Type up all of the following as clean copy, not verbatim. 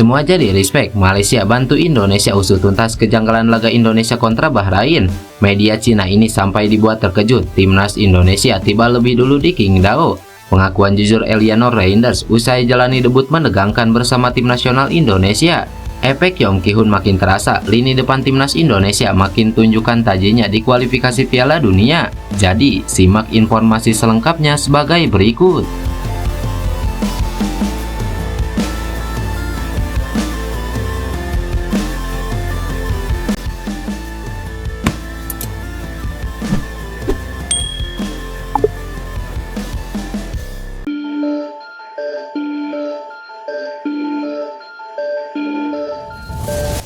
Semua jadi respect, Malaysia bantu Indonesia usut tuntas kejanggalan laga Indonesia kontra Bahrain. Media Cina ini sampai dibuat terkejut, timnas Indonesia tiba lebih dulu di Qingdao. Pengakuan jujur Elianor Reinders usai jalani debut menegangkan bersama tim nasional Indonesia. Efek Yong Ki Hun makin terasa, lini depan timnas Indonesia makin tunjukkan tajinya di kualifikasi Piala Dunia. Jadi, simak informasi selengkapnya sebagai berikut.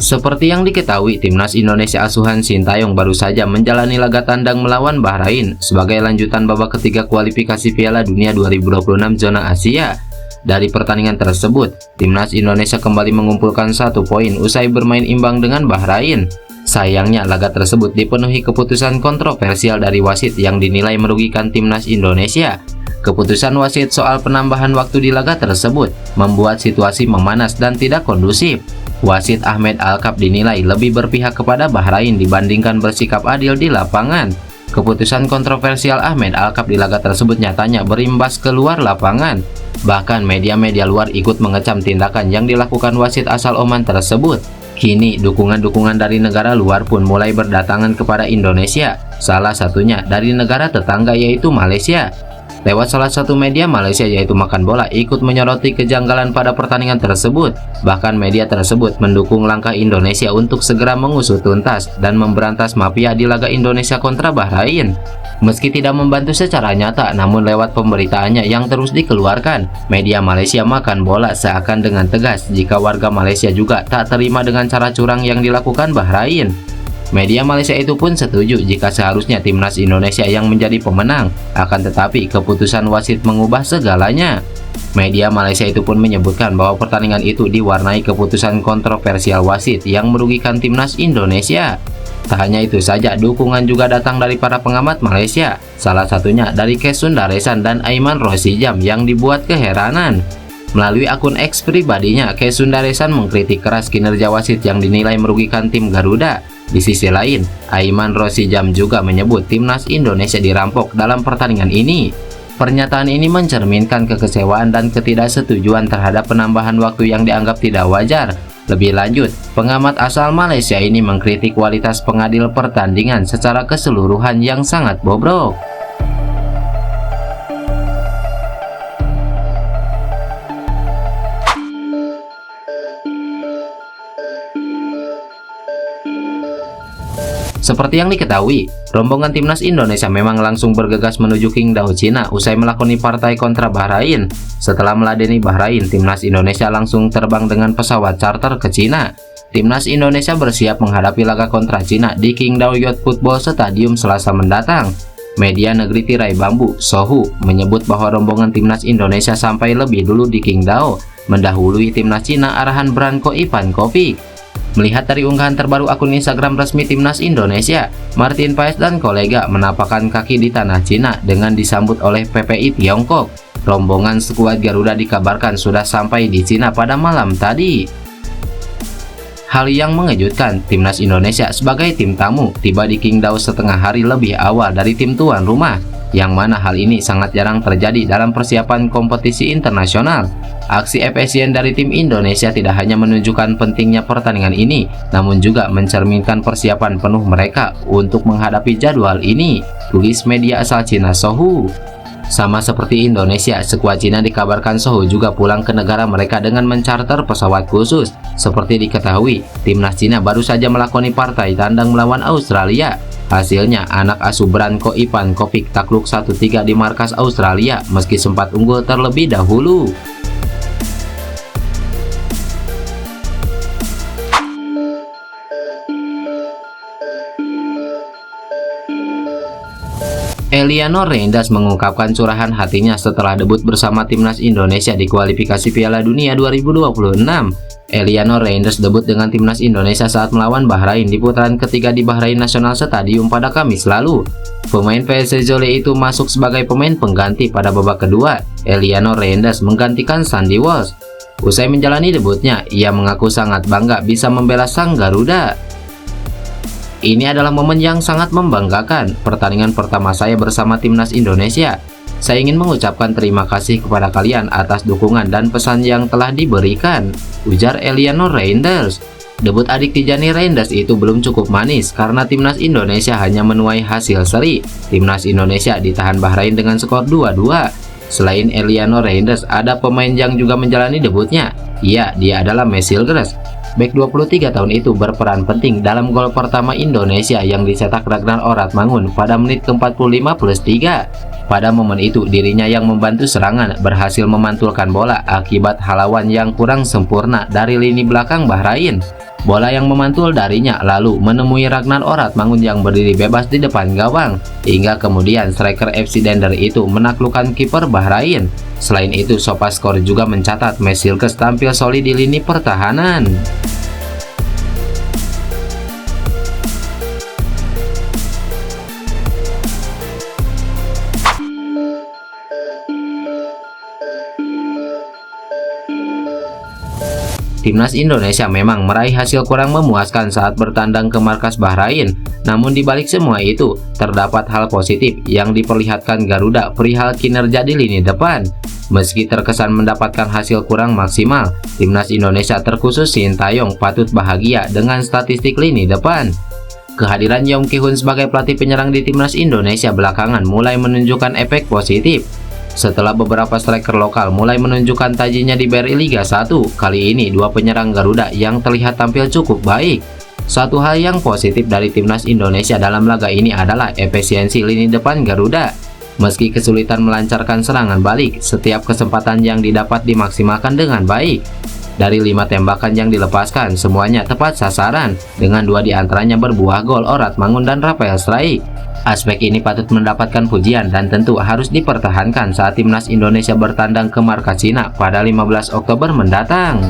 Seperti yang diketahui, timnas Indonesia asuhan Sintayong baru saja menjalani laga tandang melawan Bahrain sebagai lanjutan babak ketiga kualifikasi Piala Dunia 2026 zona Asia. Dari pertandingan tersebut, timnas Indonesia kembali mengumpulkan 1 poin usai bermain imbang dengan Bahrain. Sayangnya, laga tersebut dipenuhi keputusan kontroversial dari wasit yang dinilai merugikan timnas Indonesia. Keputusan wasit soal penambahan waktu di laga tersebut membuat situasi memanas dan tidak kondusif. Wasit Ahmed Alkaf dinilai lebih berpihak kepada Bahrain dibandingkan bersikap adil di lapangan. Keputusan kontroversial Ahmed Alkaf di laga tersebut nyatanya berimbas keluar lapangan. Bahkan media-media luar ikut mengecam tindakan yang dilakukan wasit asal Oman tersebut. Kini dukungan-dukungan dari negara luar pun mulai berdatangan kepada Indonesia, salah satunya dari negara tetangga yaitu Malaysia. Lewat salah satu media Malaysia yaitu Makan Bola ikut menyoroti kejanggalan pada pertandingan tersebut. Bahkan media tersebut mendukung langkah Indonesia untuk segera mengusut tuntas dan memberantas mafia di laga Indonesia kontra Bahrain. Meski tidak membantu secara nyata, namun lewat pemberitaannya yang terus dikeluarkan, media Malaysia Makan Bola seakan dengan tegas jika warga Malaysia juga tak terima dengan cara curang yang dilakukan Bahrain. Media Malaysia itu pun setuju jika seharusnya timnas Indonesia yang menjadi pemenang, akan tetapi keputusan wasit mengubah segalanya. Media Malaysia itu pun menyebutkan bahwa pertandingan itu diwarnai keputusan kontroversial wasit yang merugikan timnas Indonesia. Tak hanya itu saja, dukungan juga datang dari para pengamat Malaysia, salah satunya dari Kes Sundaresan dan Aiman Rosijam yang dibuat keheranan. Melalui akun X pribadinya, Kes Sundaresan mengkritik keras kinerja wasit yang dinilai merugikan tim Garuda. Di sisi lain, Aiman Rosijam juga menyebut timnas Indonesia dirampok dalam pertandingan ini. Pernyataan ini mencerminkan kekecewaan dan ketidaksetujuan terhadap penambahan waktu yang dianggap tidak wajar. Lebih lanjut, pengamat asal Malaysia ini mengkritik kualitas pengadil pertandingan secara keseluruhan yang sangat bobrok. Seperti yang diketahui, rombongan timnas Indonesia memang langsung bergegas menuju Qingdao, Cina usai melakoni partai kontra Bahrain. Setelah meladeni Bahrain, timnas Indonesia langsung terbang dengan pesawat charter ke Cina. Timnas Indonesia bersiap menghadapi laga kontra Cina di Qingdao Youth Football Stadium Selasa mendatang. Media negeri tirai bambu, Sohu, menyebut bahwa rombongan timnas Indonesia sampai lebih dulu di Qingdao, mendahului timnas Cina arahan Branko Ivankovic. Melihat dari unggahan terbaru akun Instagram resmi timnas Indonesia, Martin Paes dan kolega menapakkan kaki di tanah Cina dengan disambut oleh PPI Tiongkok. Rombongan skuad Garuda dikabarkan sudah sampai di Cina pada malam tadi. Hal yang mengejutkan, timnas Indonesia sebagai tim tamu tiba di Qingdao setengah hari lebih awal dari tim tuan rumah, yang mana hal ini sangat jarang terjadi dalam persiapan kompetisi internasional. Aksi efisien dari tim Indonesia tidak hanya menunjukkan pentingnya pertandingan ini, namun juga mencerminkan persiapan penuh mereka untuk menghadapi jadwal ini, tulis media asal Cina Sohu. Sama seperti Indonesia, skuad Cina dikabarkan Sohu juga pulang ke negara mereka dengan mencarter pesawat khusus. Seperti diketahui, timnas Cina baru saja melakoni partai tandang melawan Australia. Hasilnya, anak asuh Branko Ivankovic takluk 1-3 di markas Australia meski sempat unggul terlebih dahulu. Elianor Reinders mengungkapkan curahan hatinya setelah debut bersama timnas Indonesia di kualifikasi Piala Dunia 2026. Elianor Reinders debut dengan timnas Indonesia saat melawan Bahrain di putaran ketiga di Bahrain National Stadium pada Kamis lalu. Pemain PSC Zole itu masuk sebagai pemain pengganti pada babak kedua. Elianor Reinders menggantikan Sandy Walsh. Usai menjalani debutnya, ia mengaku sangat bangga bisa membela sang Garuda. Ini adalah momen yang sangat membanggakan, pertandingan pertama saya bersama timnas Indonesia. Saya ingin mengucapkan terima kasih kepada kalian atas dukungan dan pesan yang telah diberikan, ujar Eliano Reinders. Debut adik Tijani Reinders itu belum cukup manis karena timnas Indonesia hanya menuai hasil seri. Timnas Indonesia ditahan Bahrain dengan skor 2-2. Selain Eliano Reinders, ada pemain yang juga menjalani debutnya. Dia adalah Mesilgres. Bek 23 tahun itu berperan penting dalam gol pertama Indonesia yang dicetak Ragnar Oratmangun pada menit ke-45+3. Pada momen itu, dirinya yang membantu serangan berhasil memantulkan bola akibat halawan yang kurang sempurna dari lini belakang Bahrain. Bola yang memantul darinya lalu menemui Ragnar Oratmangun yang berdiri bebas di depan gawang, hingga kemudian striker FC Dender itu menaklukkan kiper Bahrain. Selain itu, Sofaskor juga mencatat Mesilgres tampil solid di lini pertahanan. Timnas Indonesia memang meraih hasil kurang memuaskan saat bertandang ke markas Bahrain. Namun di balik semua itu, terdapat hal positif yang diperlihatkan Garuda perihal kinerja di lini depan. Meski terkesan mendapatkan hasil kurang maksimal, timnas Indonesia terkhusus Sintayong patut bahagia dengan statistik lini depan. Kehadiran Yong Ki-hun sebagai pelatih penyerang di timnas Indonesia belakangan mulai menunjukkan efek positif. Setelah beberapa striker lokal mulai menunjukkan tajinya di BRI Liga 1, kali ini dua penyerang Garuda yang terlihat tampil cukup baik. Satu hal yang positif dari timnas Indonesia dalam laga ini adalah efisiensi lini depan Garuda. Meski kesulitan melancarkan serangan balik, setiap kesempatan yang didapat dimaksimalkan dengan baik. Dari 5 tembakan yang dilepaskan, semuanya tepat sasaran, dengan 2 diantaranya berbuah gol Oratmangun dan Rafael Struijk. Aspek ini patut mendapatkan pujian dan tentu harus dipertahankan saat timnas Indonesia bertandang ke markas Cina pada 15 Oktober mendatang.